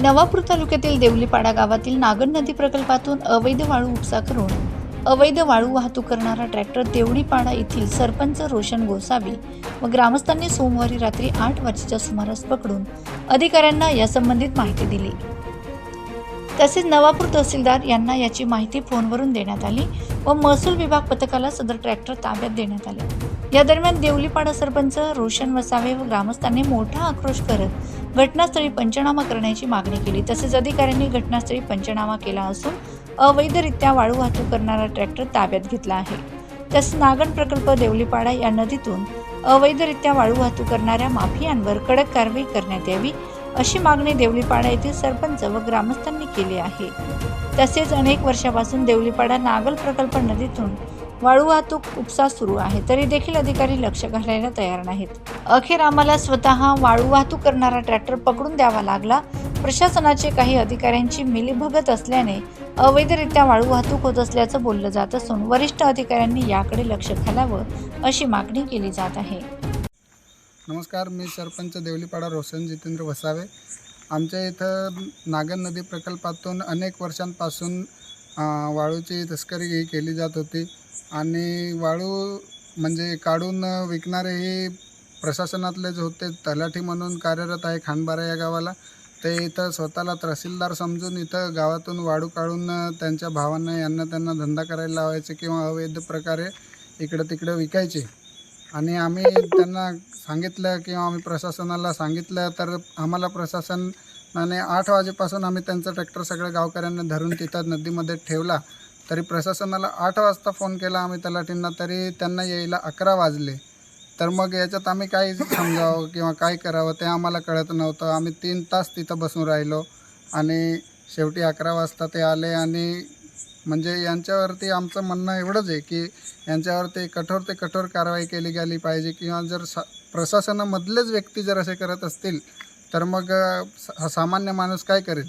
नवापूर तालुक्यातील देवलीपाडा गावातील नागन नदी प्रकल्पातून अवैध वाळू उपसा करून अवैध वाळू वाहतूक करणारा ट्रॅक्टर देवलीपाडा येथील सरपंच रोशन गोसावी व ग्रामस्थांनी सोमवारी रात्री 8 वाजेच्या सुमारास पकडून अधिकाऱ्यांना यासंबंधित माहिती दिली। तसेच नवापूर तहसीलदार यांना याची माहिती फोनवरून देण्यात आली व महसूल विभाग पथकाला सदर ट्रॅक्टर ताब्यात देण्यात आले। या दरम्यान देवलीपाडा सरपंच रोशन वसावे व ग्रामस्थांनी मोठा आक्रोश करत घटनास्थळी पंचनामा करण्याची मागणी केली। तसेच अधिकाऱ्यांनी घटनास्थळी पंचनामा केला असून अवैधरित्या वाळू वाहतूक करणारा ट्रॅक्टर ताब्यात घेतला आहे। तसेच नागन प्रकल्प देवलीपाडा या नदीतून अवैधरित्या वाळू वाहतूक करणाऱ्या माफियांवर कडक कारवाई करण्यात यावी अशी मागणी देवलीपाडा येथील सरपंच व ग्रामस्थांनी केली आहे। तसेच अनेक वर्षापासून देवलीपाडा नागल प्रकल्प नदीतून वाळू वाहतूक उपसा सुरू आहे, तरी देखील अधिकारी लक्ष घालायला तयार नाहीत। अखेर आम्हाला स्वतः वाळू वाहतूक करणारा ट्रॅक्टर पकडून द्यावा लागला। प्रशासनाचे काही अधिकाऱ्यांची मिलीभगत असल्याने अवैधरित्या वाळू वाहतूक होत असल्याचं बोललं जात असून वरिष्ठ अधिकाऱ्यांनी याकडे लक्ष घालावं अशी मागणी केली जात आहे। नमस्कार, मी सरपंच देवलीपाडा रोशन जितेंद्र वसावे। आमच्या इथं नागन नदी प्रकल्पातून अनेक वर्षांपासून वाळूची तस्करी ही केली जात होती आणि वाळू म्हणजे काढून विकणारे हे प्रशासनातले जे होते, तलाठी म्हणून कार्यरत आहे खांडबारा या गावाला, ते इथं स्वतःला तहसीलदार समजून इथं गावातून वाळू काढून त्यांच्या भावांना यांना त्यांना धंदा करायला लावायचे किंवा अवैध प्रकारे इकडं तिकडं विकायचे। आणि आम्ही त्यांना सांगितलं किंवा आम्ही प्रशासनाला सांगितलं तर आम्हाला प्रशासनाने 8 वाजेपासून आम्ही त्यांचा ट्रॅक्टर सगळ्या गावकऱ्यांना धरून तिथं नदीमध्ये ठेवला, तरी प्रशासनाला 8 वाजता फोन केला आम्ही तलाठींना, तरी त्यांना यायला 11 वाजले। तर मग याच्यात आम्ही काय समजावं किंवा काय करावं ते आम्हाला कळत नव्हतं। आम्ही 3 तास तिथं बसून राहिलो आणि शेवटी 11 वाजता ते आले। आणि म्हणजे यांच्यावरती आमचं म्हणणं एवढंच आहे की यांच्यावरती कठोर ते कठोर कारवाई केली गेली पाहिजे किंवा जर प्रशासनामधलेच व्यक्ती जर असे करत असतील तर मग सामान्य माणूस काय करेल।